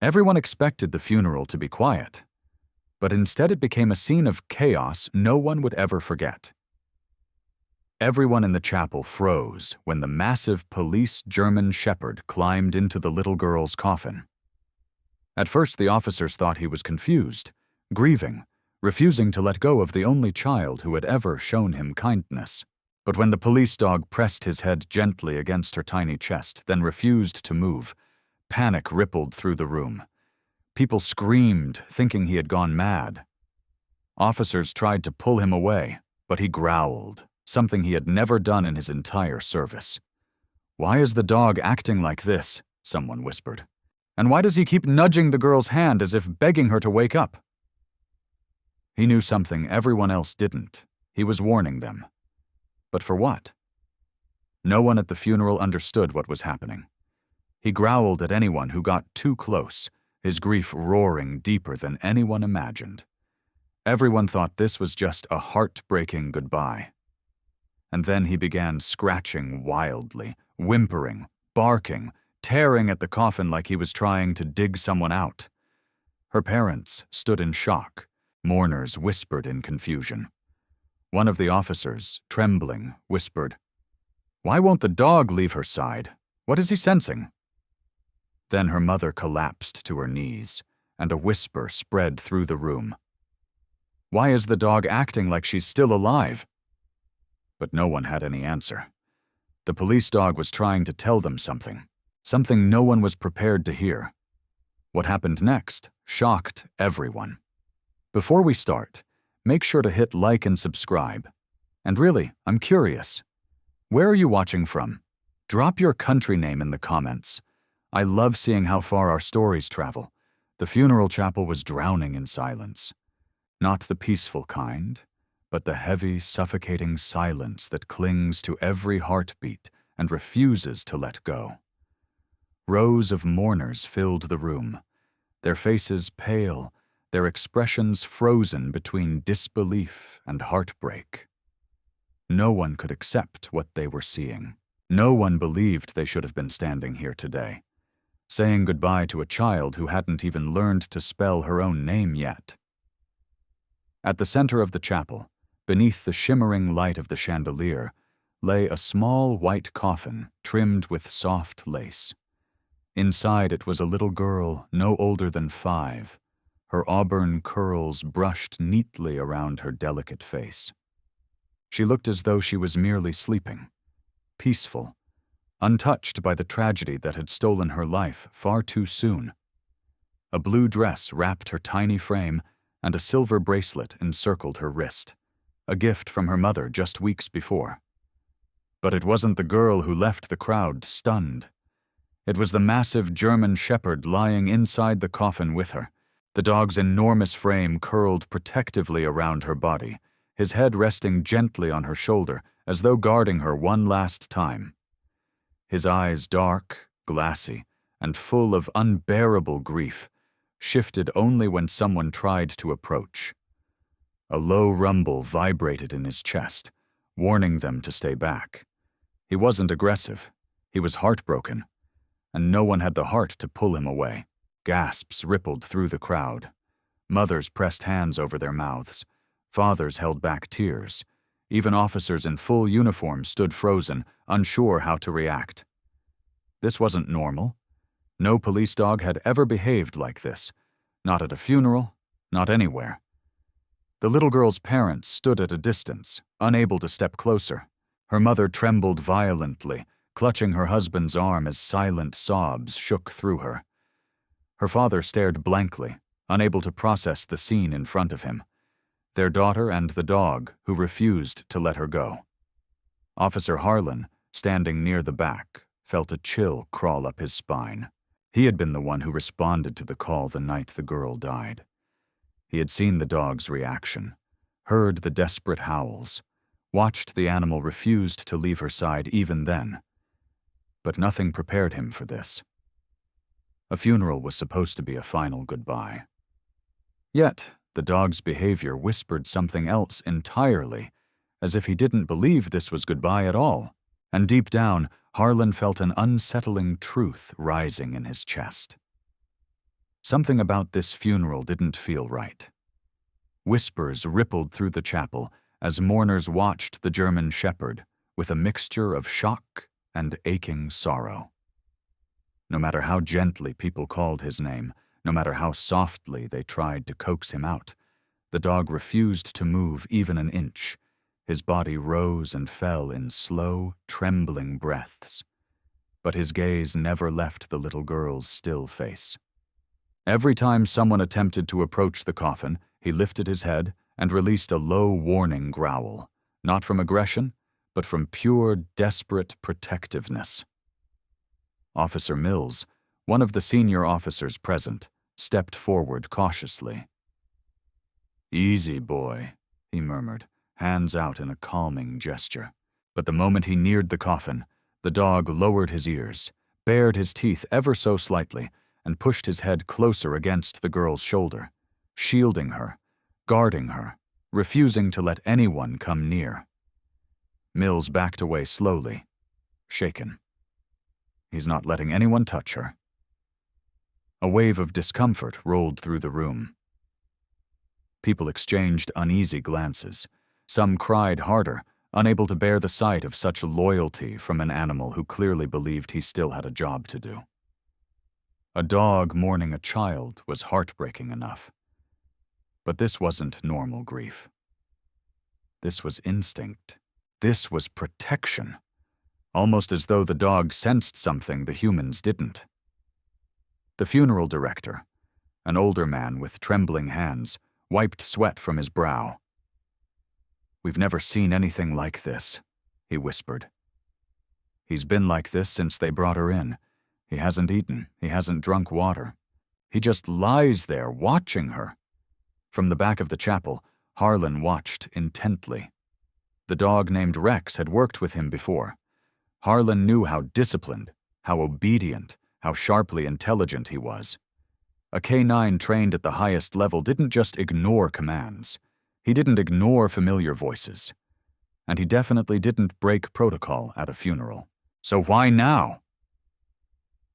Everyone expected the funeral to be quiet, but instead it became a scene of chaos no one would ever forget. Everyone in the chapel froze when the massive police German shepherd climbed into the little girl's coffin. At first, the officers thought he was confused, grieving, refusing to let go of the only child who had ever shown him kindness. But when the police dog pressed his head gently against her tiny chest, then refused to move, panic rippled through the room. People screamed, thinking he had gone mad. Officers tried to pull him away, but he growled, something he had never done in his entire service. "Why is the dog acting like this?" someone whispered. "And why does he keep nudging the girl's hand as if begging her to wake up?" He knew something everyone else didn't. He was warning them. But for what? No one at the funeral understood what was happening. He growled at anyone who got too close, his grief roaring deeper than anyone imagined. Everyone thought this was just a heartbreaking goodbye. And then he began scratching wildly, whimpering, barking, tearing at the coffin like he was trying to dig someone out. Her parents stood in shock. Mourners whispered in confusion. One of the officers, trembling, whispered, "Why won't the dog leave her side? What is he sensing?" Then her mother collapsed to her knees, and a whisper spread through the room. "Why is the dog acting like she's still alive?" But no one had any answer. The police dog was trying to tell them something no one was prepared to hear. What happened next shocked everyone. Before we start, make sure to hit like and subscribe. And really, I'm curious. Where are you watching from? Drop your country name in the comments. I love seeing how far our stories travel. The funeral chapel was drowning in silence. Not the peaceful kind, but the heavy, suffocating silence that clings to every heartbeat and refuses to let go. Rows of mourners filled the room, their faces pale, their expressions frozen between disbelief and heartbreak. No one could accept what they were seeing. No one believed they should have been standing here today, saying goodbye to a child who hadn't even learned to spell her own name yet. At the center of the chapel, beneath the shimmering light of the chandelier, lay a small white coffin trimmed with soft lace. Inside it was a little girl no older than 5, her auburn curls brushed neatly around her delicate face. She looked as though she was merely sleeping, peaceful, untouched by the tragedy that had stolen her life far too soon. A blue dress wrapped her tiny frame, and a silver bracelet encircled her wrist, a gift from her mother just weeks before. But it wasn't the girl who left the crowd stunned. It was the massive German shepherd lying inside the coffin with her, the dog's enormous frame curled protectively around her body, his head resting gently on her shoulder as though guarding her one last time. His eyes dark, glassy, and full of unbearable grief, shifted only when someone tried to approach. A low rumble vibrated in his chest, warning them to stay back. He wasn't aggressive. He was heartbroken, and no one had the heart to pull him away. Gasps rippled through the crowd. Mothers pressed hands over their mouths. Fathers held back tears. Even officers in full uniform stood frozen, unsure how to react. This wasn't normal. No police dog had ever behaved like this. Not at a funeral, not anywhere. The little girl's parents stood at a distance, unable to step closer. Her mother trembled violently, clutching her husband's arm as silent sobs shook through her. Her father stared blankly, unable to process the scene in front of him. Their daughter and the dog, who refused to let her go. Officer Harlan, standing near the back, felt a chill crawl up his spine. He had been the one who responded to the call the night the girl died. He had seen the dog's reaction, heard the desperate howls, watched the animal refused to leave her side even then. But nothing prepared him for this. A funeral was supposed to be a final goodbye. Yet, the dog's behavior whispered something else entirely, as if he didn't believe this was goodbye at all. And deep down, Harlan felt an unsettling truth rising in his chest. Something about this funeral didn't feel right. Whispers rippled through the chapel as mourners watched the German shepherd with a mixture of shock and aching sorrow. No matter how gently people called his name, no matter how softly they tried to coax him out, the dog refused to move even an inch. His body rose and fell in slow, trembling breaths. But his gaze never left the little girl's still face. Every time someone attempted to approach the coffin, he lifted his head and released a low warning growl, not from aggression, but from pure, desperate protectiveness. Officer Mills, one of the senior officers present, stepped forward cautiously. "Easy, boy," he murmured, hands out in a calming gesture. But the moment he neared the coffin, the dog lowered his ears, bared his teeth ever so slightly, and pushed his head closer against the girl's shoulder, shielding her, guarding her, refusing to let anyone come near. Mills backed away slowly, shaken. He's not letting anyone touch her. A wave of discomfort rolled through the room. People exchanged uneasy glances. Some cried harder, unable to bear the sight of such loyalty from an animal who clearly believed he still had a job to do. A dog mourning a child was heartbreaking enough. But this wasn't normal grief. This was instinct. This was protection. Almost as though the dog sensed something the humans didn't. The funeral director, an older man with trembling hands, wiped sweat from his brow. "We've never seen anything like this," he whispered. "He's been like this since they brought her in. He hasn't eaten, he hasn't drunk water. He just lies there watching her." From the back of the chapel, Harlan watched intently. The dog named Rex had worked with him before. Harlan knew how disciplined, how obedient, how sharply intelligent he was. A K9 trained at the highest level didn't just ignore commands. He didn't ignore familiar voices. And he definitely didn't break protocol at a funeral. So why now?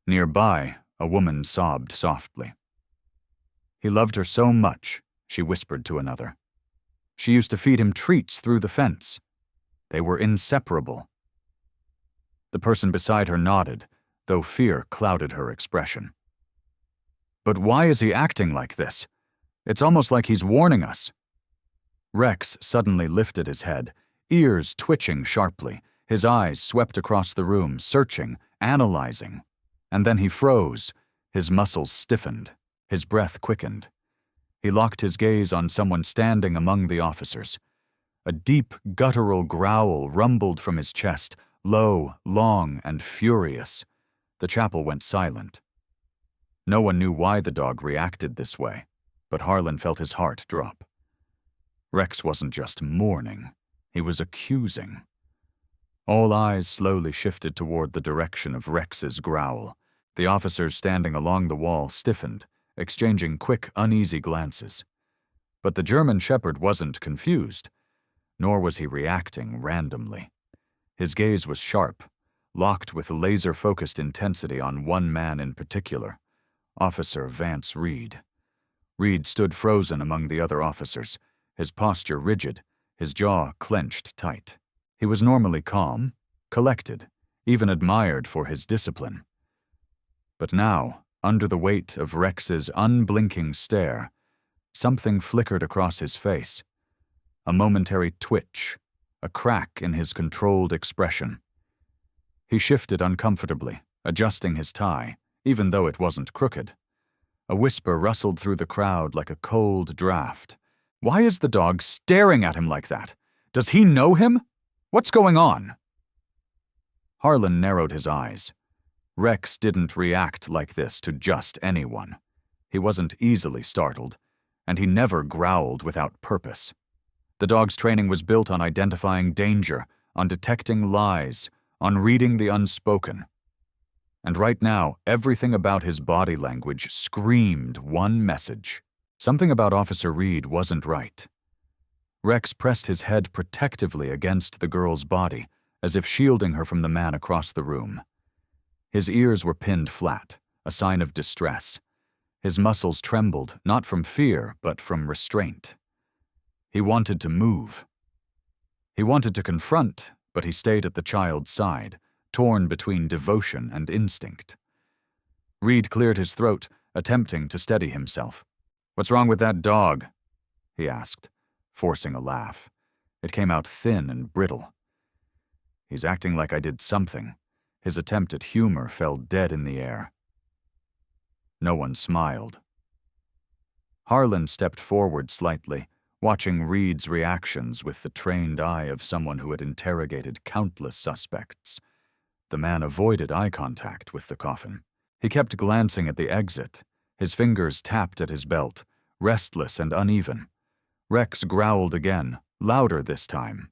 Nearby, a woman sobbed softly. "He loved her so much," she whispered to another. "She used to feed him treats through the fence. They were inseparable." The person beside her nodded, though fear clouded her expression. "But why is he acting like this? It's almost like he's warning us." Rex suddenly lifted his head, ears twitching sharply, his eyes swept across the room, searching, analyzing. And then he froze, his muscles stiffened, his breath quickened. He locked his gaze on someone standing among the officers. A deep, guttural growl rumbled from his chest, low, long, and furious. The chapel went silent. No one knew why the dog reacted this way, but Harlan felt his heart drop. Rex wasn't just mourning, he was accusing. All eyes slowly shifted toward the direction of Rex's growl. The officers standing along the wall stiffened, exchanging quick, uneasy glances. But the German shepherd wasn't confused, nor was he reacting randomly. His gaze was sharp, locked with laser-focused intensity on one man in particular, Officer Vance Reed. Reed stood frozen among the other officers, his posture rigid, his jaw clenched tight. He was normally calm, collected, even admired for his discipline. But now, under the weight of Rex's unblinking stare, something flickered across his face. A momentary twitch, a crack in his controlled expression. He shifted uncomfortably, adjusting his tie, even though it wasn't crooked. A whisper rustled through the crowd like a cold draft. "Why is the dog staring at him like that? Does he know him? What's going on?" Harlan narrowed his eyes. Rex didn't react like this to just anyone. He wasn't easily startled, and he never growled without purpose. The dog's training was built on identifying danger, on detecting lies, on reading the unspoken. And right now, everything about his body language screamed one message. Something about Officer Reed wasn't right. Rex pressed his head protectively against the girl's body, as if shielding her from the man across the room. His ears were pinned flat, a sign of distress. His muscles trembled, not from fear, but from restraint. He wanted to move. He wanted to confront, but he stayed at the child's side, torn between devotion and instinct. Reed cleared his throat, attempting to steady himself. "What's wrong with that dog?" he asked, forcing a laugh. It came out thin and brittle. "He's acting like I did something." His attempt at humor fell dead in the air. No one smiled. Harlan stepped forward slightly, watching Reed's reactions with the trained eye of someone who had interrogated countless suspects. The man avoided eye contact with the Coffin. He kept glancing at the exit. His fingers tapped at his belt, restless and uneven. Rex growled again, louder this time.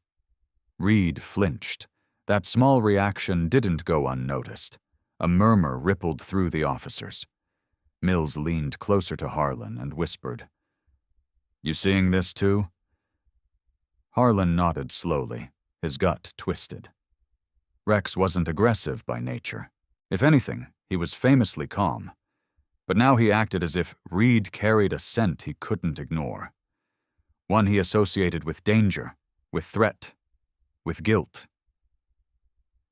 Reed flinched. That small reaction didn't go unnoticed. A murmur rippled through the officers. Mills leaned closer to Harlan and whispered, "You seeing this too?" Harlan nodded slowly, his gut twisted. Rex wasn't aggressive by nature. If anything, he was famously calm. But now he acted as if Reed carried a scent he couldn't ignore. One he associated with danger, with threat, with guilt.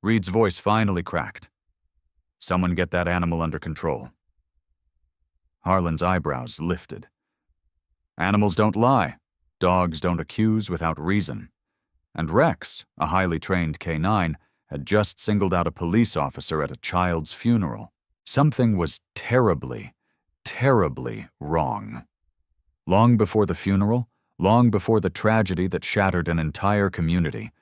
Reed's voice finally cracked. "Someone get that animal under control." Harlan's eyebrows lifted. Animals don't lie. Dogs don't accuse without reason. And Rex, a highly trained K9, had just singled out a police officer at a child's funeral. Something was terribly, terribly wrong. Long before the funeral, long before the tragedy that shattered an entire community,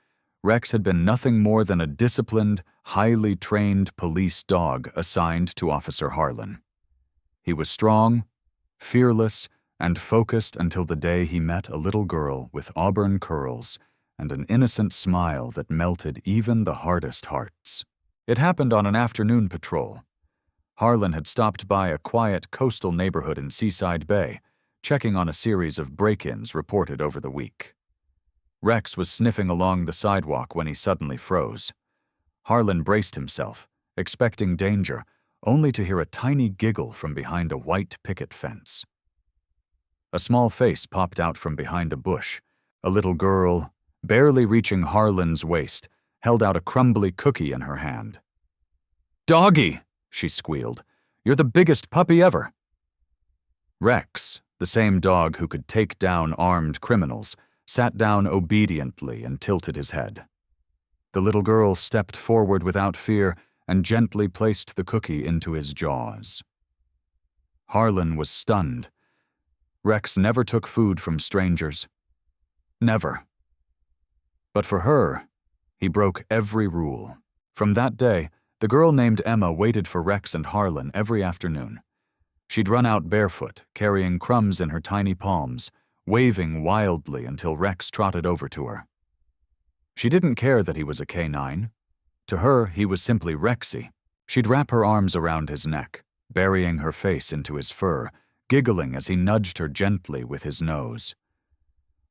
Rex had been nothing more than a disciplined, highly trained police dog assigned to Officer Harlan. He was strong, fearless, and focused until the day he met a little girl with auburn curls and an innocent smile that melted even the hardest hearts. It happened on an afternoon patrol. Harlan had stopped by a quiet coastal neighborhood in Seaside Bay, checking on a series of break-ins reported over the week. Rex was sniffing along the sidewalk when he suddenly froze. Harlan braced himself, expecting danger, only to hear a tiny giggle from behind a white picket fence. A small face popped out from behind a bush. A little girl, barely reaching Harlan's waist, held out a crumbly cookie in her hand. "Doggy!" she squealed. "You're the biggest puppy ever!" Rex, the same dog who could take down armed criminals, sat down obediently and tilted his head. The little girl stepped forward without fear and gently placed the cookie into his jaws. Harlan was stunned. Rex never took food from strangers. Never. But for her, he broke every rule. From that day, the girl named Emma waited for Rex and Harlan every afternoon. She'd run out barefoot, carrying crumbs in her tiny palms, waving wildly until Rex trotted over to her. She didn't care that he was a K9. To her, he was simply Rexy. She'd wrap her arms around his neck, burying her face into his fur, giggling as he nudged her gently with his nose.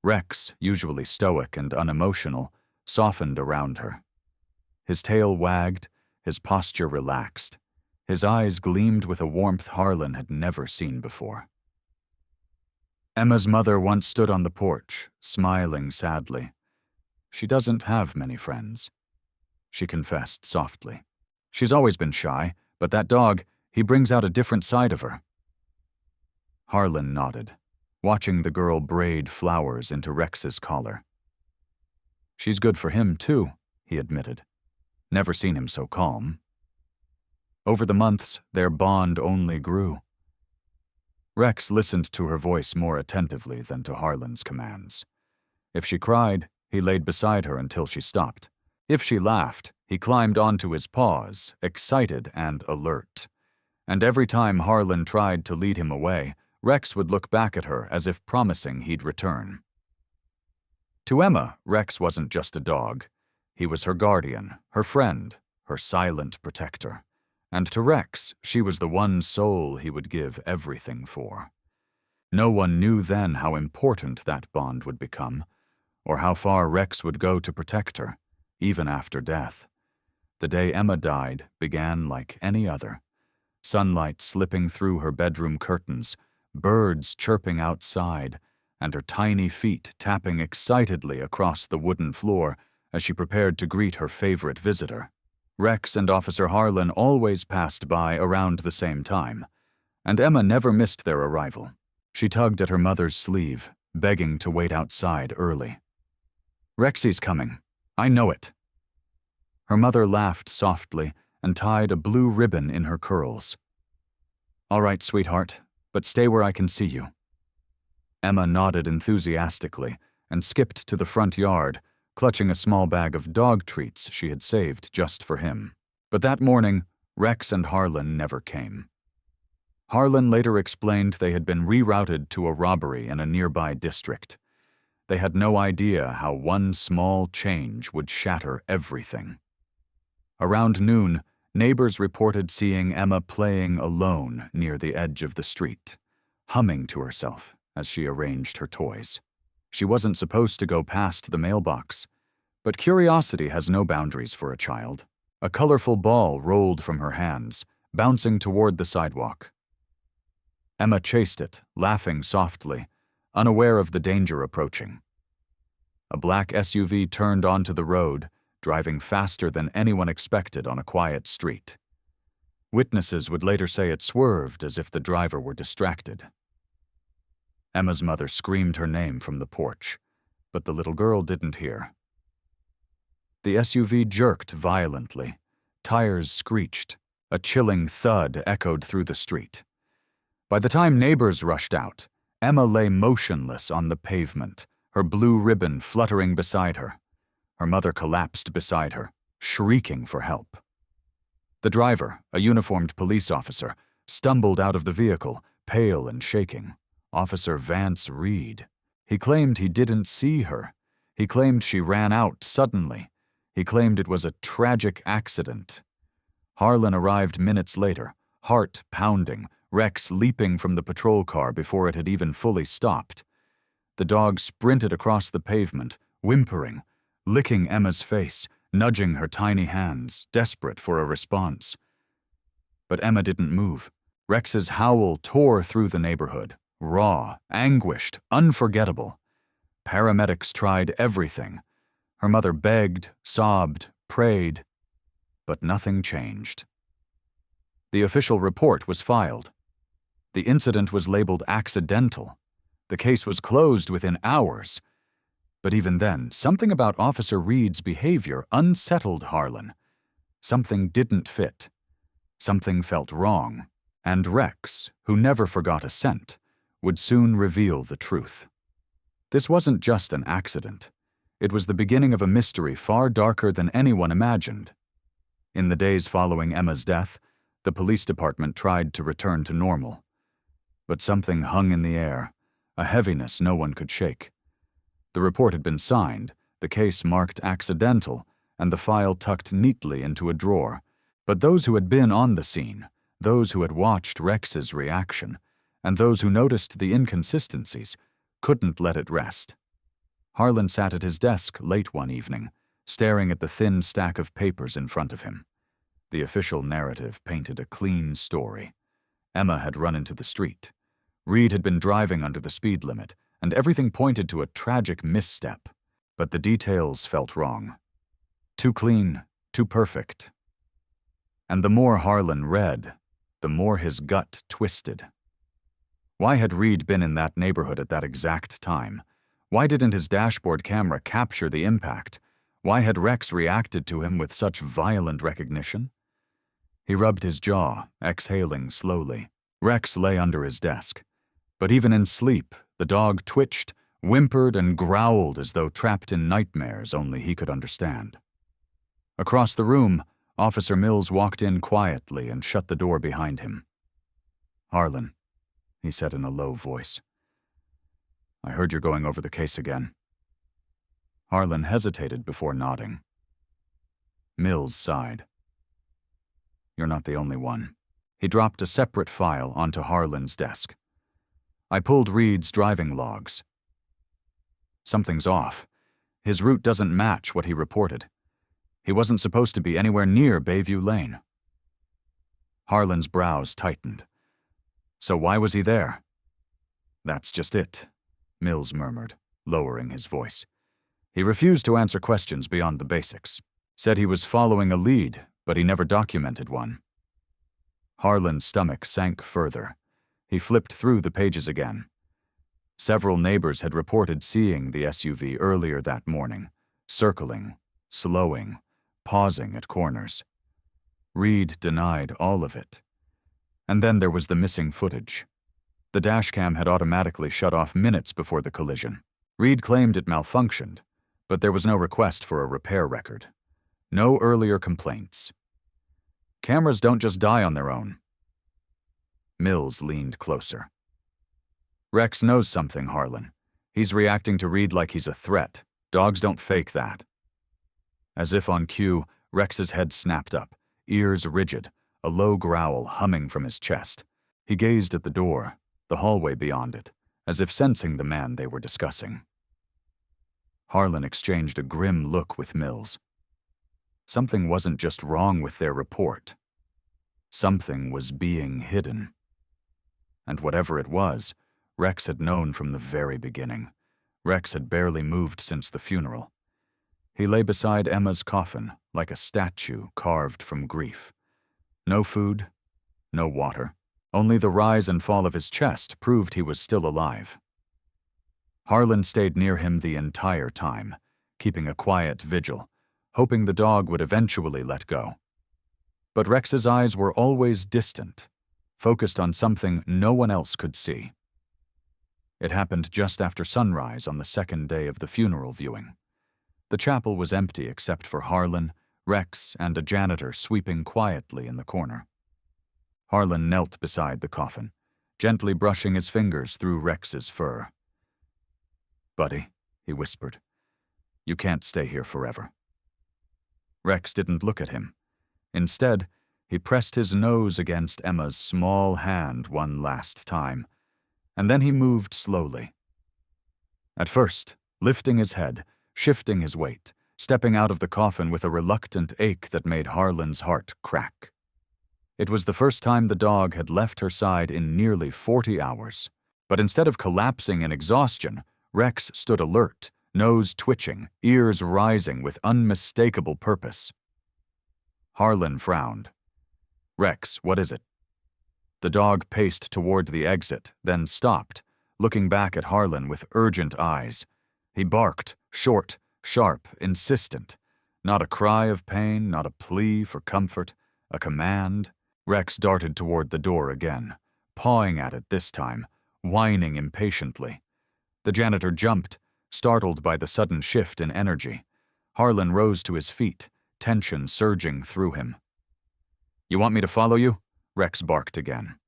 Rex, usually stoic and unemotional, softened around her. His tail wagged, his posture relaxed. His eyes gleamed with a warmth Harlan had never seen before. Emma's mother once stood on the porch, smiling sadly. "She doesn't have many friends," she confessed softly. "She's always been shy, but that dog, he brings out a different side of her." Harlan nodded, watching the girl braid flowers into Rex's collar. "She's good for him, too," he admitted. Never seen him so calm. Over the months, their bond only grew. Rex listened to her voice more attentively than to Harlan's commands. If she cried, he laid beside her until she stopped. If she laughed, he climbed onto his paws, excited and alert. And every time Harlan tried to lead him away, Rex would look back at her as if promising he'd return. To Emma, Rex wasn't just a dog. He was her guardian, her friend, her silent protector. And to Rex, she was the one soul he would give everything for. No one knew then how important that bond would become, or how far Rex would go to protect her, even after death. The day Emma died began like any other. sunlight slipping through her bedroom curtains, birds chirping outside, and her tiny feet tapping excitedly across the wooden floor as she prepared to greet her favorite visitor. Rex and Officer Harlan always passed by around the same time, and Emma never missed their arrival. She tugged at her mother's sleeve, begging to wait outside early. "Rexy's coming. I know it." Her mother laughed softly and tied a blue ribbon in her curls. "All right, sweetheart, but stay where I can see you." Emma nodded enthusiastically and skipped to the front yard, clutching a small bag of dog treats she had saved just for him. But that morning, Rex and Harlan never came. Harlan later explained they had been rerouted to a robbery in a nearby district. They had no idea how one small change would shatter everything. Around noon, neighbors reported seeing Emma playing alone near the edge of the street, humming to herself as she arranged her toys. She wasn't supposed to go past the mailbox, but curiosity has no boundaries for a child. A colorful ball rolled from her hands, bouncing toward the sidewalk. Emma chased it, laughing softly, unaware of the danger approaching. A black SUV turned onto the road, driving faster than anyone expected on a quiet street. Witnesses would later say it swerved as if the driver were distracted. Emma's mother screamed her name from the porch, but the little girl didn't hear. The SUV jerked violently. Tires screeched. A chilling thud echoed through the street. By the time neighbors rushed out, Emma lay motionless on the pavement, her blue ribbon fluttering beside her. Her mother collapsed beside her, shrieking for help. The driver, a uniformed police officer, stumbled out of the vehicle, pale and shaking. Officer Vance Reed. He claimed he didn't see her. He claimed she ran out suddenly. He claimed it was a tragic accident. Harlan arrived minutes later, heart pounding, Rex leaping from the patrol car before it had even fully stopped. The dog sprinted across the pavement, whimpering, licking Emma's face, nudging her tiny hands, desperate for a response. But Emma didn't move. Rex's howl tore through the neighborhood, raw, anguished, unforgettable. Paramedics tried everything. Her mother begged, sobbed, prayed, but nothing changed. The official report was filed. The incident was labeled accidental. The case was closed within hours. But even then, something about Officer Reed's behavior unsettled Harlan. Something didn't fit. Something felt wrong. And Rex, who never forgot a scent, would soon reveal the truth. This wasn't just an accident. It was the beginning of a mystery far darker than anyone imagined. In the days following Emma's death, the police department tried to return to normal. But something hung in the air, a heaviness no one could shake. The report had been signed, the case marked accidental, and the file tucked neatly into a drawer. But those who had been on the scene, those who had watched Rex's reaction, and those who noticed the inconsistencies, couldn't let it rest. Harlan sat at his desk late one evening, staring at the thin stack of papers in front of him. The official narrative painted a clean story. Emma had run into the street. Reed had been driving under the speed limit, and everything pointed to a tragic misstep. But the details felt wrong. Too clean, too perfect. And the more Harlan read, the more his gut twisted. Why had Reed been in that neighborhood at that exact time? Why didn't his dashboard camera capture the impact? Why had Rex reacted to him with such violent recognition? He rubbed his jaw, exhaling slowly. Rex lay under his desk. But even in sleep, the dog twitched, whimpered, and growled as though trapped in nightmares only he could understand. Across the room, Officer Mills walked in quietly and shut the door behind him. "Harlan," he said in a low voice. "I heard you're going over the case again." Harlan hesitated before nodding. Mills sighed. "You're not the only one." He dropped a separate file onto Harlan's desk. "I pulled Reed's driving logs. Something's off. His route doesn't match what he reported. He wasn't supposed to be anywhere near Bayview Lane." Harlan's brows tightened. So why was he there? That's just it, Mills murmured, lowering his voice. He refused to answer questions beyond the basics. Said he was following a lead, but he never documented one. Harlan's stomach sank further. He flipped through the pages again. Several neighbors had reported seeing the SUV earlier that morning, circling, slowing, pausing at corners. Reed denied all of it. And then there was the missing footage. The dashcam had automatically shut off minutes before the collision. Reed claimed it malfunctioned, but there was no request for a repair record. No earlier complaints. Cameras don't just die on their own. Mills leaned closer. Rex knows something, Harlan. He's reacting to Reed like he's a threat. Dogs don't fake that. As if on cue, Rex's head snapped up, ears rigid, a low growl humming from his chest. He gazed at the door, the hallway beyond it, as if sensing the man they were discussing. Harlan exchanged a grim look with Mills. Something wasn't just wrong with their report. Something was being hidden. And whatever it was, Rex had known from the very beginning. Rex had barely moved since the funeral. He lay beside Emma's coffin, like a statue carved from grief. No food, no water. Only the rise and fall of his chest proved he was still alive. Harlan stayed near him the entire time, keeping a quiet vigil, hoping the dog would eventually let go. But Rex's eyes were always distant, focused on something no one else could see. It happened just after sunrise on the second day of the funeral viewing. The chapel was empty except for Harlan, Rex, and a janitor sweeping quietly in the corner. Harlan knelt beside the coffin, gently brushing his fingers through Rex's fur. "Buddy," he whispered, "you can't stay here forever." Rex didn't look at him. Instead, he pressed his nose against Emma's small hand one last time, and then he moved slowly. At first, lifting his head, shifting his weight, stepping out of the coffin with a reluctant ache that made Harlan's heart crack. It was the first time the dog had left her side in nearly 40 hours. But instead of collapsing in exhaustion, Rex stood alert, nose twitching, ears rising with unmistakable purpose. Harlan frowned. "Rex, what is it?" The dog paced toward the exit, then stopped, looking back at Harlan with urgent eyes. He barked, short, sharp, insistent. Not a cry of pain, not a plea for comfort, a command. Rex darted toward the door again, pawing at it this time, whining impatiently. The janitor jumped, startled by the sudden shift in energy. Harlan rose to his feet, tension surging through him. "You want me to follow you?" Rex barked again.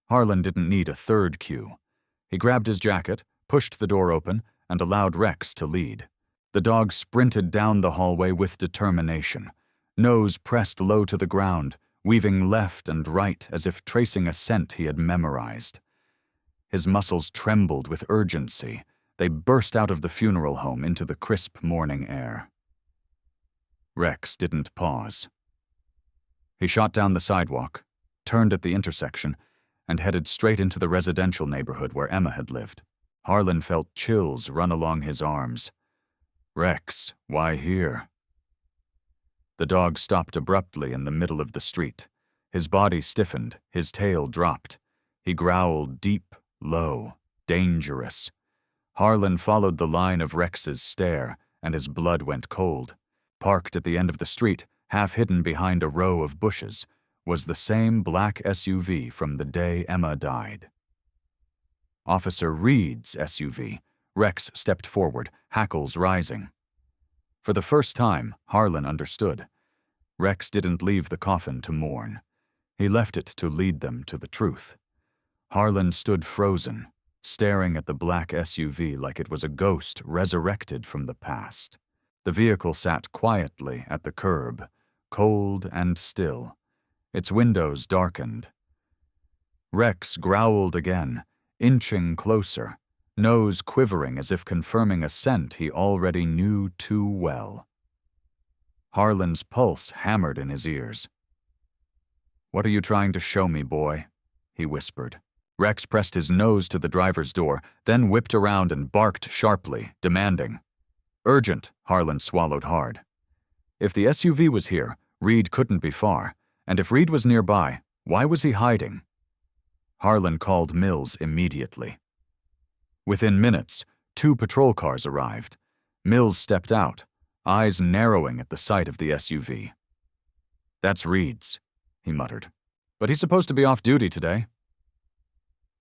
Harlan didn't need a third cue. He grabbed his jacket, pushed the door open, and allowed Rex to lead. The dog sprinted down the hallway with determination, nose pressed low to the ground, weaving left and right as if tracing a scent he had memorized. His muscles trembled with urgency. They burst out of the funeral home into the crisp morning air. Rex didn't pause. He shot down the sidewalk, turned at the intersection, and headed straight into the residential neighborhood where Emma had lived. Harlan felt chills run along his arms. "Rex, why here?" The dog stopped abruptly in the middle of the street. His body stiffened, his tail dropped. He growled deep, low, dangerous. Harlan followed the line of Rex's stare, and his blood went cold. Parked at the end of the street, half hidden behind a row of bushes, was the same black SUV from the day Emma died. Officer Reed's SUV. Rex stepped forward, hackles rising. For the first time, Harlan understood. Rex didn't leave the coffin to mourn. He left it to lead them to the truth. Harlan stood frozen, staring at the black SUV like it was a ghost resurrected from the past. The vehicle sat quietly at the curb, cold and still, its windows darkened. Rex growled again, inching closer, nose quivering as if confirming a scent he already knew too well. Harlan's pulse hammered in his ears. "What are you trying to show me, boy?" he whispered. Rex pressed his nose to the driver's door, then whipped around and barked sharply, demanding. "Urgent," Harlan swallowed hard. If the SUV was here, Reed couldn't be far, and if Reed was nearby, why was he hiding? Harlan called Mills immediately. Within minutes, 2 patrol cars arrived. Mills stepped out, eyes narrowing at the sight of the SUV. "That's Reed's," he muttered. "But he's supposed to be off duty today."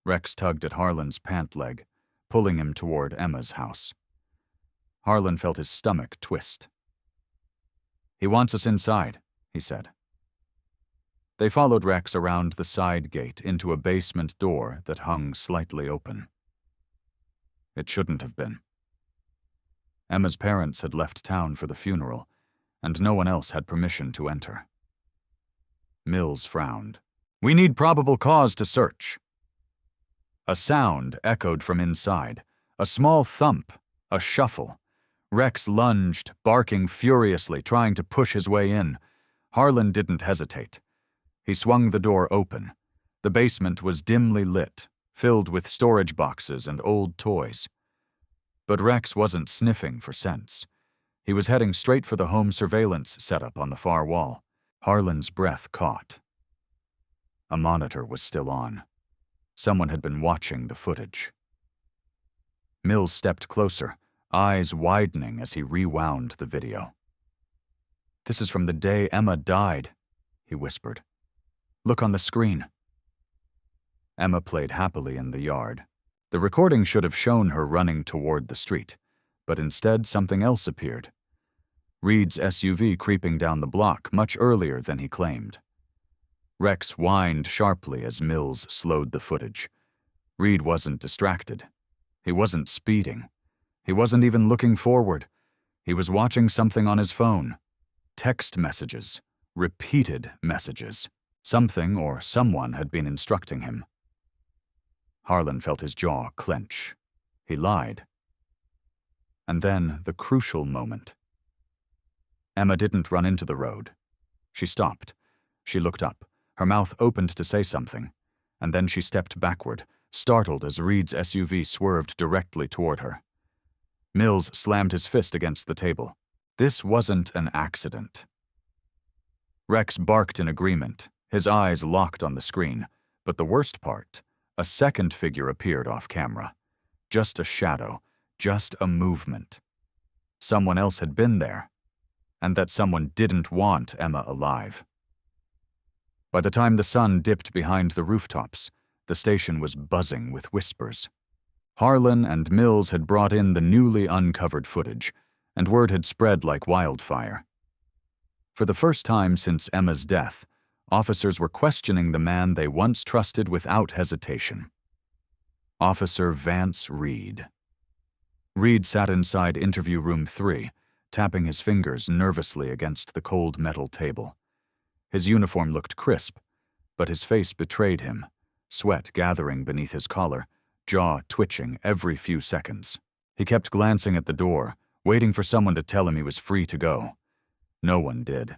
Rex tugged at Harlan's pant leg, pulling him toward Emma's house. Harlan felt his stomach twist. "He wants us inside," he said. They followed Rex around the side gate into a basement door that hung slightly open. It shouldn't have been. Emma's parents had left town for the funeral, and no one else had permission to enter. Mills frowned. "We need probable cause to search." A sound echoed from inside, a small thump, a shuffle. Rex lunged, barking furiously, trying to push his way in. Harlan didn't hesitate. He swung the door open. The basement was dimly lit, filled with storage boxes and old toys. But Rex wasn't sniffing for scents. He was heading straight for the home surveillance setup on the far wall. Harlan's breath caught. A monitor was still on. Someone had been watching the footage. Mills stepped closer, eyes widening as he rewound the video. "This is from the day Emma died," he whispered. "Look on the screen." Emma played happily in the yard. The recording should have shown her running toward the street, but instead something else appeared. Reed's SUV creeping down the block much earlier than he claimed. Rex whined sharply as Mills slowed the footage. Reed wasn't distracted. He wasn't speeding. He wasn't even looking forward. He was watching something on his phone. Text messages. Repeated messages. Something or someone had been instructing him. Harlan felt his jaw clench. He lied. And then the crucial moment. Emma didn't run into the road. She stopped. She looked up, her mouth opened to say something, and then she stepped backward, startled as Reed's SUV swerved directly toward her. Mills slammed his fist against the table. This wasn't an accident. Rex barked in agreement, his eyes locked on the screen, but the worst part, a second figure appeared off camera. Just a shadow, just a movement. Someone else had been there, and that someone didn't want Emma alive. By the time the sun dipped behind the rooftops, the station was buzzing with whispers. Harlan and Mills had brought in the newly uncovered footage, and word had spread like wildfire. For the first time since Emma's death, officers were questioning the man they once trusted without hesitation. Officer Vance Reed. Reed sat inside interview room 3, tapping his fingers nervously against the cold metal table. His uniform looked crisp, but his face betrayed him, sweat gathering beneath his collar, jaw twitching every few seconds. He kept glancing at the door, waiting for someone to tell him he was free to go. No one did.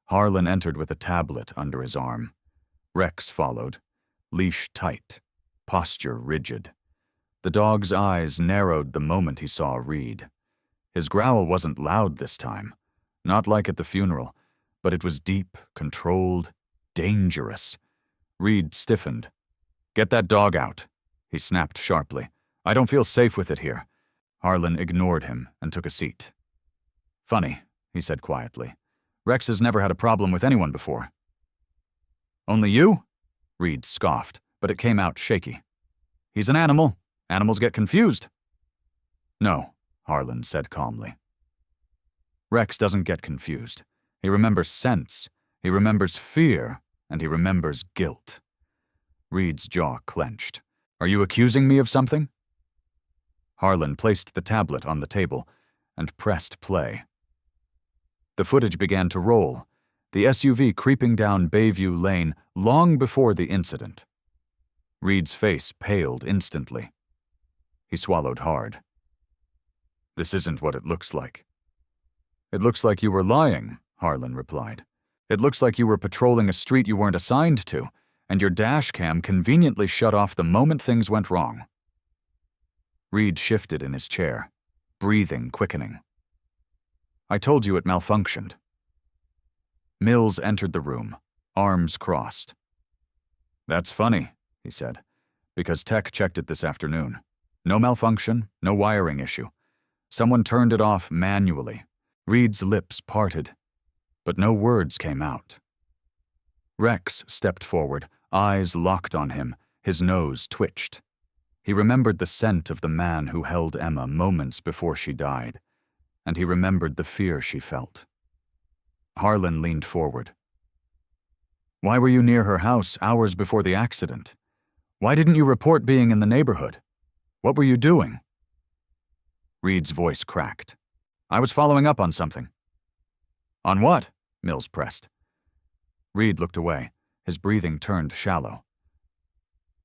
Harlan entered with a tablet under his arm. Rex followed, leash tight, posture rigid. The dog's eyes narrowed the moment he saw Reed. His growl wasn't loud this time, not like at the funeral, but it was deep, controlled, dangerous. Reed stiffened. "Get that dog out," he snapped sharply. "I don't feel safe with it here." Harlan ignored him and took a seat. "Funny," he said quietly. "Rex has never had a problem with anyone before." "Only you?" Reed scoffed, but it came out shaky. "He's an animal. Animals get confused." "No," Harlan said calmly. Rex doesn't get confused. He remembers sense, he remembers fear, and he remembers guilt. Reed's jaw clenched. "Are you accusing me of something?" Harlan placed the tablet on the table and pressed play. The footage began to roll, the SUV creeping down Bayview Lane long before the incident. Reed's face paled instantly. He swallowed hard. "This isn't what it looks like." "It looks like you were lying," Harlan replied. It looks like you were patrolling a street you weren't assigned to, and your dash cam conveniently shut off the moment things went wrong." Reed shifted in his chair, breathing quickening. "I told you it malfunctioned." Mills entered the room, arms crossed. "That's funny," he said, "because tech checked it this afternoon. No malfunction, no wiring issue. Someone turned it off manually." Reed's lips parted, but no words came out. Rex stepped forward, eyes locked on him, his nose twitched. He remembered the scent of the man who held Emma moments before she died, and he remembered the fear she felt. Harlan leaned forward. "Why were you near her house hours before the accident? Why didn't you report being in the neighborhood? What were you doing?" Reed's voice cracked. "I was following up on something." "On what?" Mills pressed. Reed looked away, his breathing turned shallow.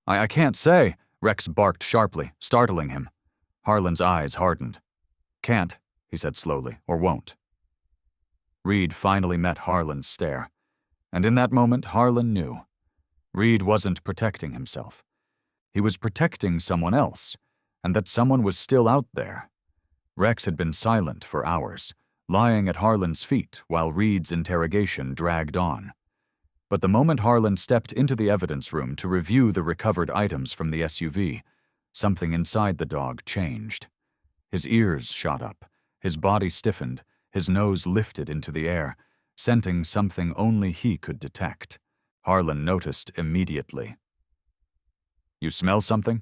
I can't say," Rex barked sharply, startling him. Harlan's eyes hardened. "Can't," he said slowly, "or won't." Reed finally met Harlan's stare, and in that moment Harlan knew. Reed wasn't protecting himself. He was protecting someone else, and that someone was still out there. Rex had been silent for hours, lying at Harlan's feet while Reed's interrogation dragged on. But the moment Harlan stepped into the evidence room to review the recovered items from the SUV, something inside the dog changed. His ears shot up, his body stiffened, his nose lifted into the air, scenting something only he could detect. Harlan noticed immediately. "You smell something?"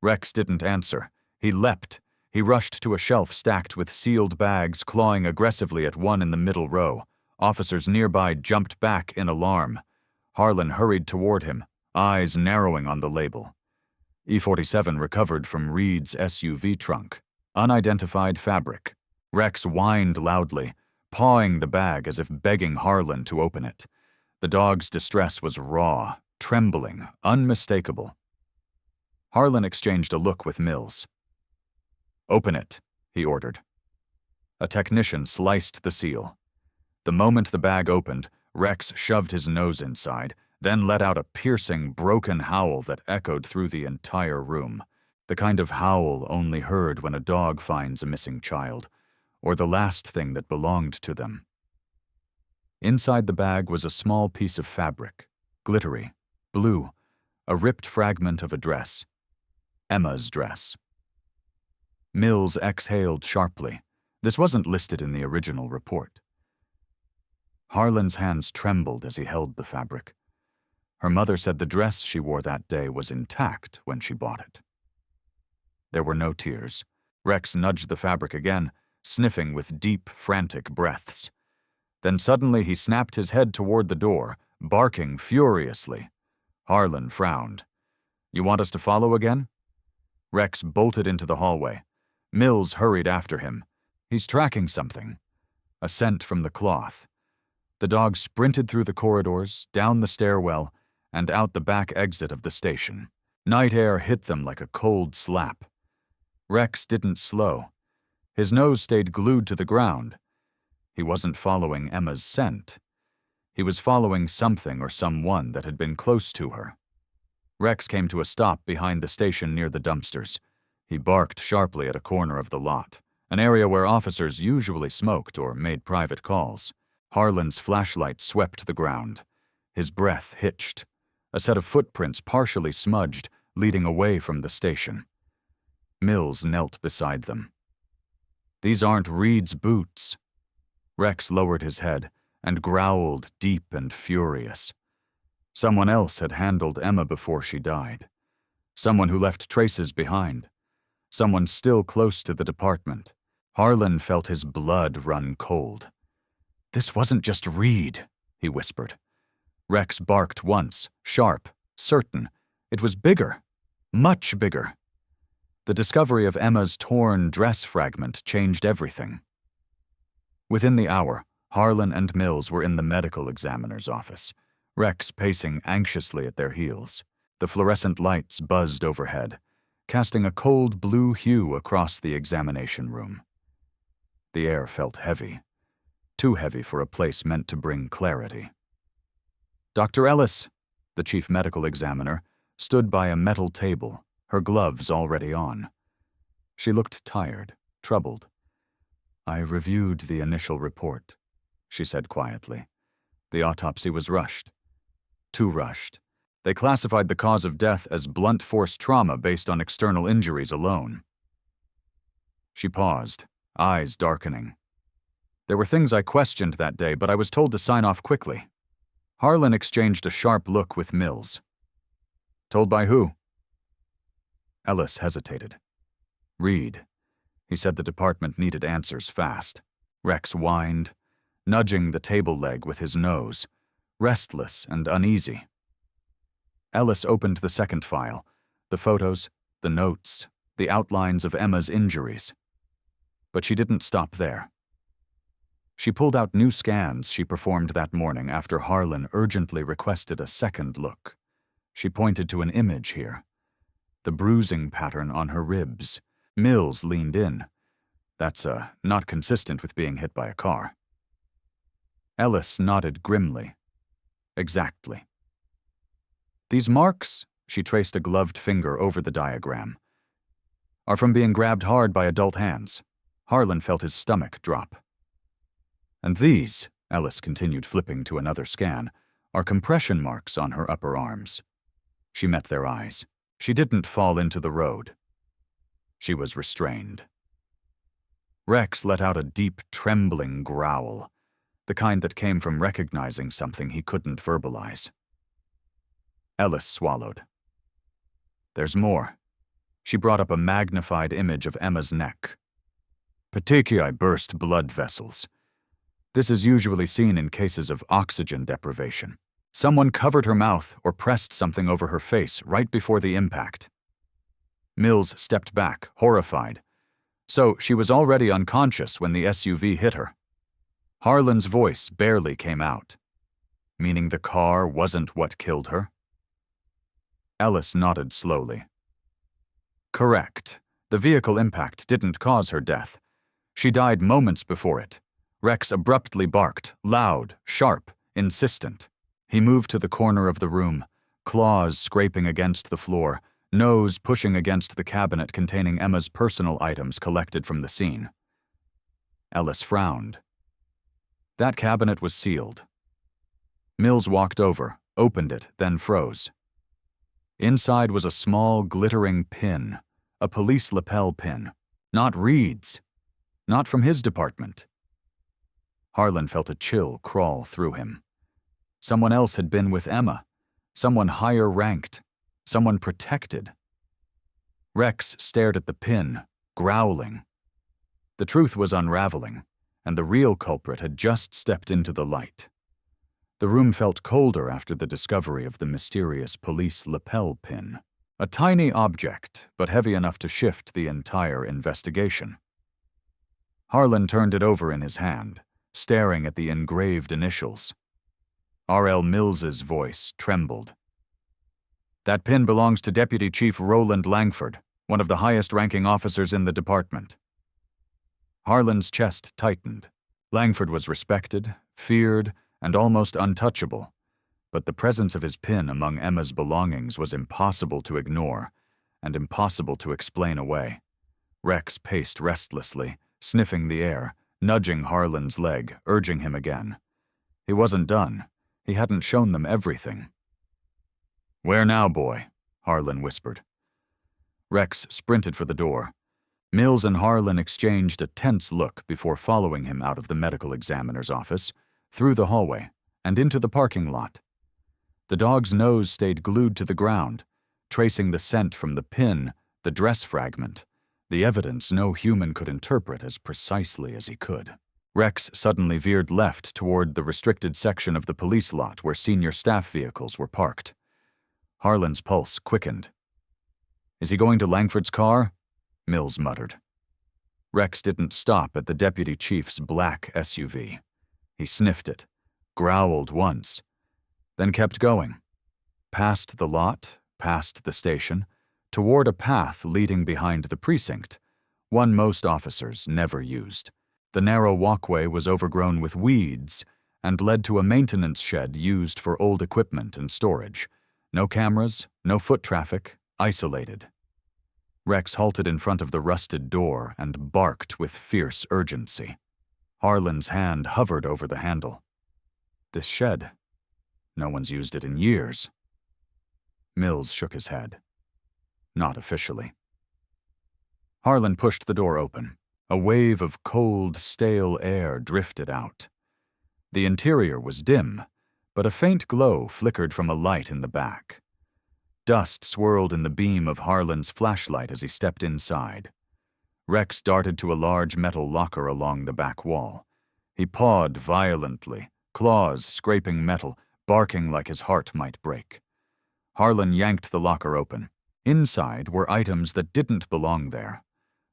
Rex didn't answer. He leapt. He rushed to a shelf stacked with sealed bags, clawing aggressively at one in the middle row. Officers nearby jumped back in alarm. Harlan hurried toward him, eyes narrowing on the label. E-47 recovered from Reed's SUV trunk. Unidentified fabric. Rex whined loudly, pawing the bag as if begging Harlan to open it. The dog's distress was raw, trembling, unmistakable. Harlan exchanged a look with Mills. "Open it," he ordered. A technician sliced the seal. The moment the bag opened, Rex shoved his nose inside, then let out a piercing, broken howl that echoed through the entire room. The kind of howl only heard when a dog finds a missing child, or the last thing that belonged to them. Inside the bag was a small piece of fabric, glittery, blue, a ripped fragment of a dress. Emma's dress. Mills exhaled sharply. This wasn't listed in the original report. Harlan's hands trembled as he held the fabric. Her mother said the dress she wore that day was intact when she bought it. There were no tears. Rex nudged the fabric again, sniffing with deep, frantic breaths. Then suddenly he snapped his head toward the door, barking furiously. Harlan frowned. "You want us to follow again?" Rex bolted into the hallway. Mills hurried after him. "He's tracking something." A scent from the cloth. The dog sprinted through the corridors, down the stairwell, and out the back exit of the station. Night air hit them like a cold slap. Rex didn't slow. His nose stayed glued to the ground. He wasn't following Emma's scent. He was following something or someone that had been close to her. Rex came to a stop behind the station near the dumpsters. He barked sharply at a corner of the lot, an area where officers usually smoked or made private calls. Harlan's flashlight swept the ground. His breath hitched. A set of footprints partially smudged, leading away from the station. Mills knelt beside them. "These aren't Reed's boots." Rex lowered his head and growled deep and furious. Someone else had handled Emma before she died. Someone who left traces behind. Someone still close to the department. Harlan felt his blood run cold. "This wasn't just Reed," he whispered. Rex barked once, sharp, certain. It was bigger, much bigger. The discovery of Emma's torn dress fragment changed everything. Within the hour, Harlan and Mills were in the medical examiner's office, Rex pacing anxiously at their heels. The fluorescent lights buzzed overhead, casting a cold blue hue across the examination room. The air felt heavy. too heavy for a place meant to bring clarity. Dr. Ellis, the chief medical examiner, stood by a metal table, her gloves already on. She looked tired, troubled. "I reviewed the initial report," she said quietly. "The autopsy was rushed. Too rushed. They classified the cause of death as blunt force trauma based on external injuries alone." She paused, eyes darkening. "There were things I questioned that day, but I was told to sign off quickly." Harlan exchanged a sharp look with Mills. "Told by who?" Ellis hesitated. "Reed. He said the department needed answers fast." Rex whined, nudging the table leg with his nose, restless and uneasy. Ellis opened the second file, the photos, the notes, the outlines of Emma's injuries. But she didn't stop there. She pulled out new scans she performed that morning after Harlan urgently requested a second look. She pointed to an image here. The bruising pattern on her ribs. Mills leaned in. "That's not consistent with being hit by a car." Ellis nodded grimly. "Exactly." "These marks," she traced a gloved finger over the diagram, "are from being grabbed hard by adult hands." Harlan felt his stomach drop. "And these," Ellis continued, flipping to another scan, "are compression marks on her upper arms." She met their eyes. She didn't fall into the road. She was restrained. Rex let out a deep, trembling growl, the kind that came from recognizing something he couldn't verbalize. Ellis swallowed. "There's more." She brought up a magnified image of Emma's neck. "Petechiae burst blood vessels. This is usually seen in cases of oxygen deprivation. Someone covered her mouth or pressed something over her face right before the impact." Mills stepped back, horrified. "So she was already unconscious when the SUV hit her." Harlan's voice barely came out. "Meaning the car wasn't what killed her?" Ellis nodded slowly. "Correct. The vehicle impact didn't cause her death. She died moments before it." Rex abruptly barked, loud, sharp, insistent. He moved to the corner of the room, claws scraping against the floor, nose pushing against the cabinet containing Emma's personal items collected from the scene. Ellis frowned. That cabinet was sealed. Mills walked over, opened it, then froze. Inside was a small, glittering pin, a police lapel pin. Not Reed's. Not from his department. Harlan felt a chill crawl through him. Someone else had been with Emma. Someone higher ranked. Someone protected. Rex stared at the pin, growling. The truth was unraveling, and the real culprit had just stepped into the light. The room felt colder after the discovery of the mysterious police lapel pin. A tiny object, but heavy enough to shift the entire investigation. Harlan turned it over in his hand, staring at the engraved initials. R.L. Mills's voice trembled. "That pin belongs to Deputy Chief Roland Langford, one of the highest-ranking officers in the department." Harlan's chest tightened. Langford was respected, feared, and almost untouchable, but the presence of his pin among Emma's belongings was impossible to ignore and impossible to explain away. Rex paced restlessly, sniffing the air, nudging Harlan's leg, urging him again. He wasn't done. He hadn't shown them everything. "Where now, boy?" Harlan whispered. Rex sprinted for the door. Mills and Harlan exchanged a tense look before following him out of the medical examiner's office, through the hallway, and into the parking lot. The dog's nose stayed glued to the ground, tracing the scent from the pin, the dress fragment, the evidence no human could interpret as precisely as he could. Rex suddenly veered left toward the restricted section of the police lot where senior staff vehicles were parked. Harlan's pulse quickened. "Is he going to Langford's car?" Mills muttered. Rex didn't stop at the deputy chief's black SUV. He sniffed it, growled once, then kept going. Past the lot, past the station, toward a path leading behind the precinct, one most officers never used. The narrow walkway was overgrown with weeds and led to a maintenance shed used for old equipment and storage. No cameras, no foot traffic, isolated. Rex halted in front of the rusted door and barked with fierce urgency. Harlan's hand hovered over the handle. This shed. No one's used it in years. Mills shook his head. Not officially. Harlan pushed the door open. A wave of cold, stale air drifted out. The interior was dim, but a faint glow flickered from a light in the back. Dust swirled in the beam of Harlan's flashlight as he stepped inside. Rex darted to a large metal locker along the back wall. He pawed violently, claws scraping metal, barking like his heart might break. Harlan yanked the locker open. Inside were items that didn't belong there.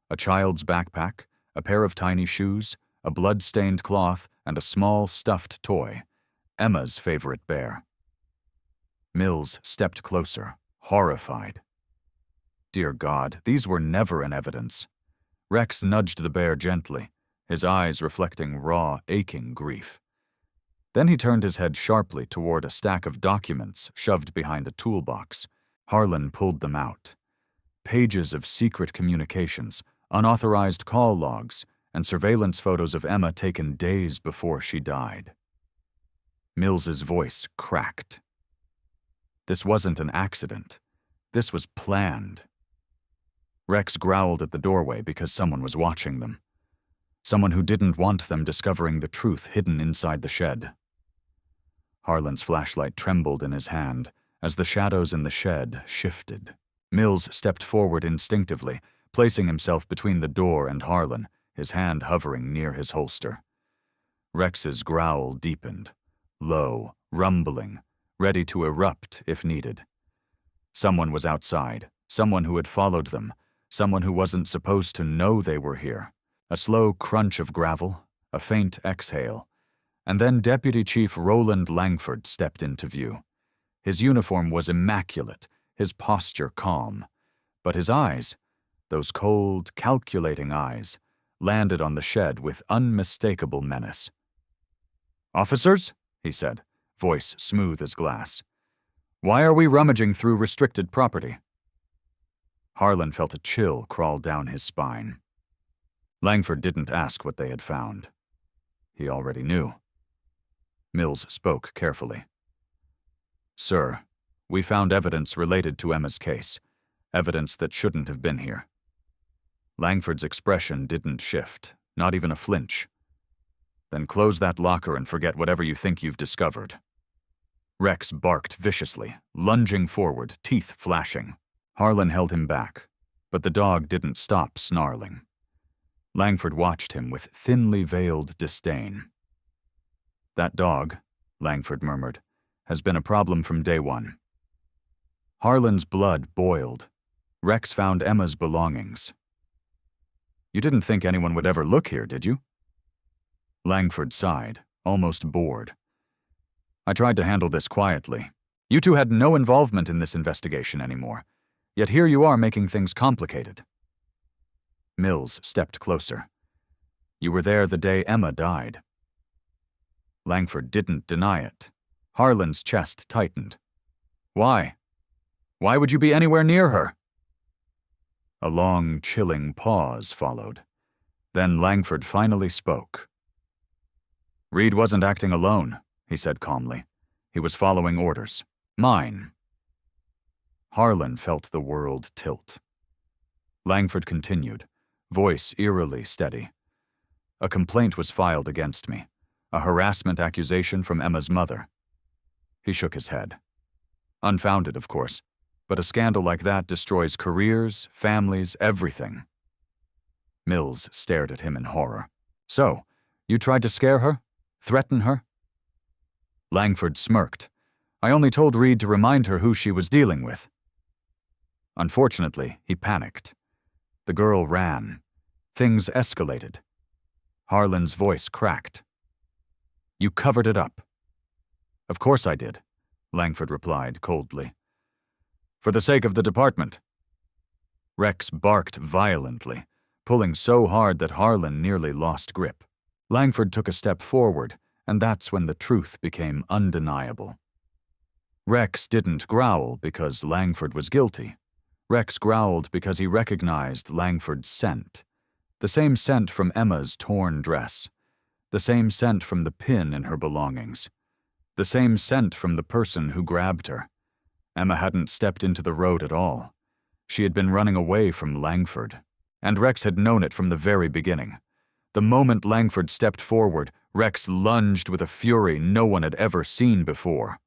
A child's backpack, a pair of tiny shoes, a blood-stained cloth, and a small stuffed toy, Emma's favorite bear. Mills stepped closer, horrified. Dear God, these were never in evidence. Rex nudged the bear gently, his eyes reflecting raw, aching grief. Then he turned his head sharply toward a stack of documents shoved behind a toolbox. Harlan pulled them out. Pages of secret communications, unauthorized call logs, and surveillance photos of Emma taken days before she died. Mills's voice cracked. This wasn't an accident. This was planned. Rex growled at the doorway because someone was watching them. Someone who didn't want them discovering the truth hidden inside the shed. Harlan's flashlight trembled in his hand as the shadows in the shed shifted. Mills stepped forward instinctively, placing himself between the door and Harlan, his hand hovering near his holster. Rex's growl deepened, low, rumbling, ready to erupt if needed. Someone was outside, someone who had followed them, someone who wasn't supposed to know they were here. A slow crunch of gravel, a faint exhale, and then Deputy Chief Roland Langford stepped into view. His uniform was immaculate, his posture calm, but his eyes, those cold, calculating eyes, landed on the shed with unmistakable menace. "Officers," he said, voice smooth as glass, "why are we rummaging through restricted property?" Harlan felt a chill crawl down his spine. Langford didn't ask what they had found. He already knew. Mills spoke carefully. "Sir, we found evidence related to Emma's case, evidence that shouldn't have been here." Langford's expression didn't shift, not even a flinch. "Then close that locker and forget whatever you think you've discovered." Rex barked viciously, lunging forward, teeth flashing. Harlan held him back, but the dog didn't stop snarling. Langford watched him with thinly veiled disdain. "That dog," Langford murmured, "has been a problem from day one." Harlan's blood boiled. Rex found Emma's belongings. "You didn't think anyone would ever look here, did you?" Langford sighed, almost bored. "I tried to handle this quietly. You two had no involvement in this investigation anymore, yet here you are making things complicated." Mills stepped closer. "You were there the day Emma died." Langford didn't deny it. Harlan's chest tightened. "Why? Why would you be anywhere near her?" A long, chilling pause followed. Then Langford finally spoke. "Reed wasn't acting alone," he said calmly. "He was following orders. Mine." Harlan felt the world tilt. Langford continued, voice eerily steady. "A complaint was filed against me. A harassment accusation from Emma's mother." He shook his head. "Unfounded, of course, but a scandal like that destroys careers, families, everything." Mills stared at him in horror. "So, you tried to scare her? Threaten her?" Langford smirked. "I only told Reed to remind her who she was dealing with." Unfortunately, he panicked. The girl ran. Things escalated. Harlan's voice cracked. "You covered it up." "Of course I did," Langford replied coldly. "For the sake of the department." Rex barked violently, pulling so hard that Harlan nearly lost grip. Langford took a step forward, and that's when the truth became undeniable. Rex didn't growl because Langford was guilty. Rex growled because he recognized Langford's scent. The same scent from Emma's torn dress. The same scent from the pin in her belongings. The same scent from the person who grabbed her. Emma hadn't stepped into the road at all. She had been running away from Langford. And Rex had known it from the very beginning. The moment Langford stepped forward, Rex lunged with a fury no one had ever seen before.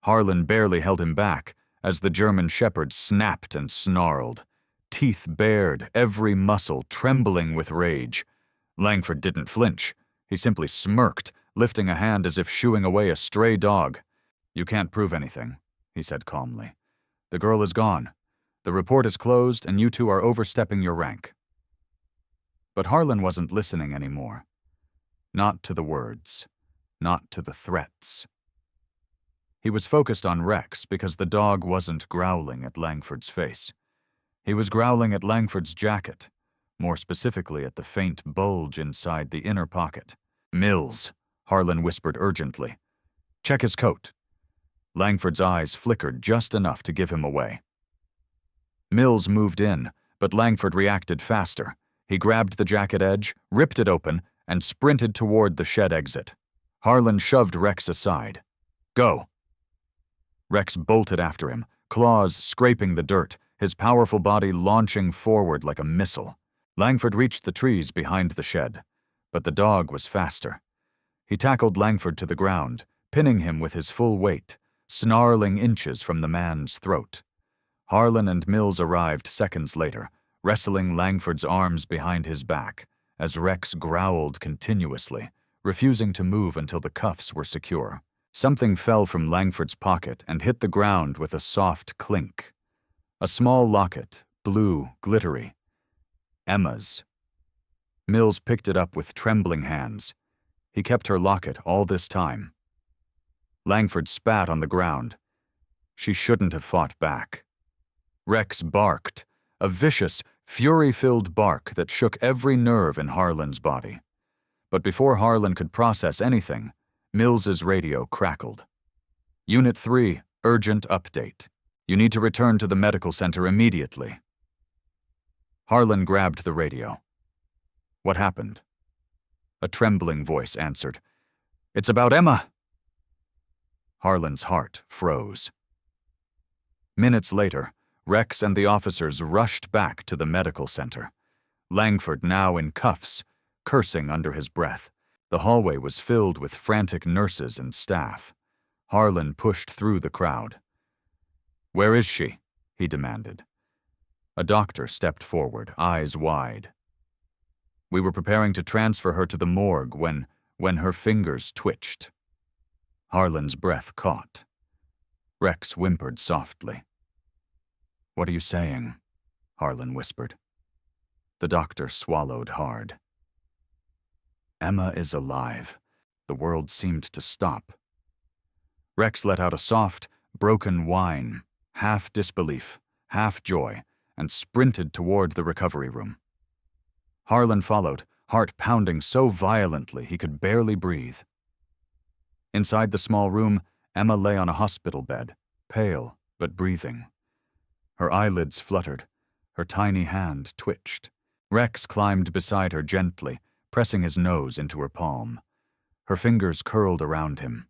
Harlan barely held him back as the German shepherd snapped and snarled, teeth bared, every muscle trembling with rage. Langford didn't flinch. He simply smirked, lifting a hand as if shooing away a stray dog. "You can't prove anything," he said calmly. "The girl is gone. The report is closed, and you two are overstepping your rank." But Harlan wasn't listening anymore. Not to the words. Not to the threats. He was focused on Rex because the dog wasn't growling at Langford's face. He was growling at Langford's jacket, more specifically at the faint bulge inside the inner pocket. "Mills," Harlan whispered urgently. "Check his coat." Langford's eyes flickered just enough to give him away. Mills moved in, but Langford reacted faster. He grabbed the jacket edge, ripped it open, and sprinted toward the shed exit. Harlan shoved Rex aside. "Go." Rex bolted after him, claws scraping the dirt, his powerful body launching forward like a missile. Langford reached the trees behind the shed, but the dog was faster. He tackled Langford to the ground, pinning him with his full weight, snarling inches from the man's throat. Harlan and Mills arrived seconds later, wrestling Langford's arms behind his back, as Rex growled continuously, refusing to move until the cuffs were secure. Something fell from Langford's pocket and hit the ground with a soft clink. A small locket, blue, glittery. Emma's. Mills picked it up with trembling hands. He kept her locket all this time. Langford spat on the ground. She shouldn't have fought back. Rex barked, a vicious, fury-filled bark that shook every nerve in Harlan's body. But before Harlan could process anything, Mills's radio crackled. "Unit 3, urgent update. You need to return to the medical center immediately." Harlan grabbed the radio. "What happened?" A trembling voice answered. "It's about Emma." Harlan's heart froze. Minutes later, Rex and the officers rushed back to the medical center. Langford now in cuffs, cursing under his breath. The hallway was filled with frantic nurses and staff. Harlan pushed through the crowd. "Where is she?" he demanded. A doctor stepped forward, eyes wide. "We were preparing to transfer her to the morgue when her fingers twitched." Harlan's breath caught. Rex whimpered softly. "What are you saying?" Harlan whispered. The doctor swallowed hard. "Emma is alive." The world seemed to stop. Rex let out a soft, broken whine, half disbelief, half joy, and sprinted toward the recovery room. Harlan followed, heart pounding so violently he could barely breathe. Inside the small room, Emma lay on a hospital bed, pale but breathing. Her eyelids fluttered. Her tiny hand twitched. Rex climbed beside her gently, pressing his nose into her palm. Her fingers curled around him.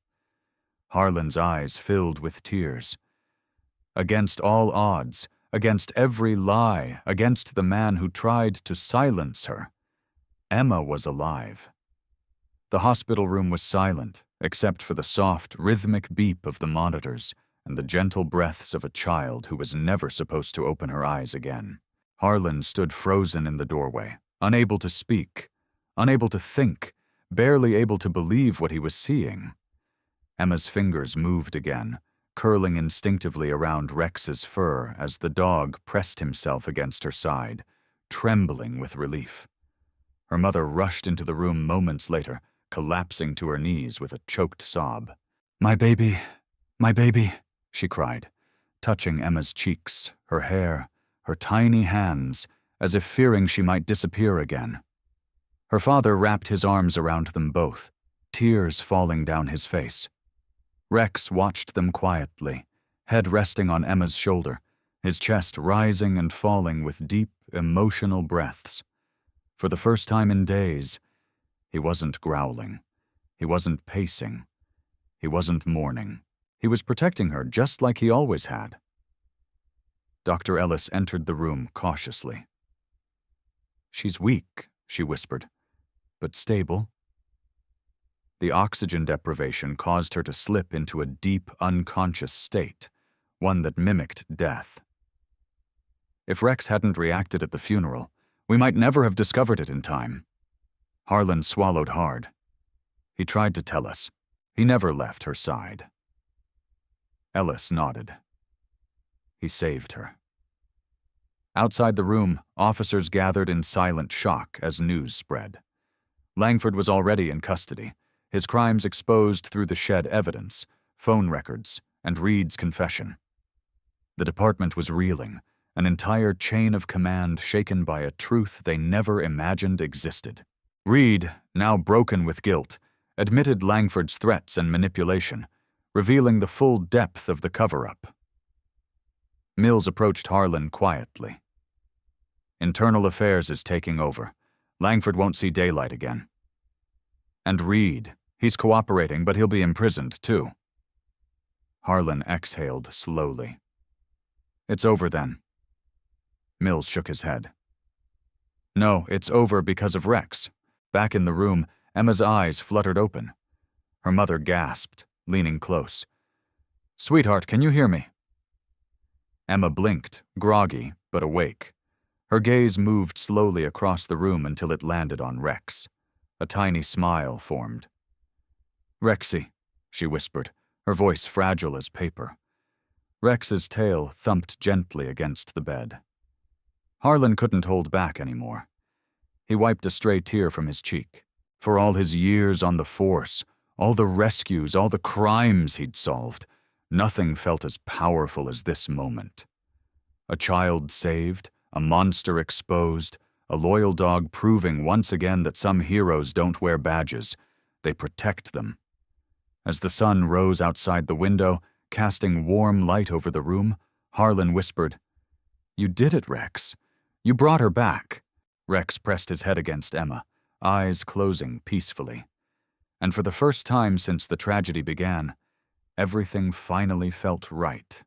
Harlan's eyes filled with tears. Against all odds, against every lie, against the man who tried to silence her, Emma was alive. The hospital room was silent, except for the soft, rhythmic beep of the monitors and the gentle breaths of a child who was never supposed to open her eyes again. Harlan stood frozen in the doorway, unable to speak, unable to think, barely able to believe what he was seeing. Emma's fingers moved again, curling instinctively around Rex's fur as the dog pressed himself against her side, trembling with relief. Her mother rushed into the room moments later, collapsing to her knees with a choked sob. My baby," she cried, touching Emma's cheeks, her hair, her tiny hands, as if fearing she might disappear again. Her father wrapped his arms around them both, tears falling down his face. Rex watched them quietly, head resting on Emma's shoulder, his chest rising and falling with deep, emotional breaths. For the first time in days, he wasn't growling. He wasn't pacing. He wasn't mourning. He was protecting her just like he always had. Dr. Ellis entered the room cautiously. "She's weak," she whispered, "but stable." The oxygen deprivation caused her to slip into a deep, unconscious state, one that mimicked death. If Rex hadn't reacted at the funeral, we might never have discovered it in time. Harlan swallowed hard. He tried to tell us. He never left her side. Ellis nodded. He saved her. Outside the room, officers gathered in silent shock as news spread. Langford was already in custody, his crimes exposed through the shed evidence, phone records, and Reed's confession. The department was reeling, an entire chain of command shaken by a truth they never imagined existed. Reed, now broken with guilt, admitted Langford's threats and manipulation, revealing the full depth of the cover-up. Mills approached Harlan quietly. "Internal affairs is taking over. Langford won't see daylight again. And Reed, he's cooperating, but he'll be imprisoned too." Harlan exhaled slowly. "It's over then." Mills shook his head. "No, it's over because of Rex." Back in the room, Emma's eyes fluttered open. Her mother gasped, leaning close. "Sweetheart, can you hear me?" Emma blinked, groggy but awake. Her gaze moved slowly across the room until it landed on Rex. A tiny smile formed. "Rexy," she whispered, her voice fragile as paper. Rex's tail thumped gently against the bed. Harlan couldn't hold back anymore. He wiped a stray tear from his cheek. For all his years on the force, all the rescues, all the crimes he'd solved, nothing felt as powerful as this moment. A child saved, a monster exposed, a loyal dog proving once again that some heroes don't wear badges, they protect them. As the sun rose outside the window, casting warm light over the room, Harlan whispered, "You did it, Rex. You brought her back." Rex pressed his head against Emma, eyes closing peacefully. And for the first time since the tragedy began, everything finally felt right.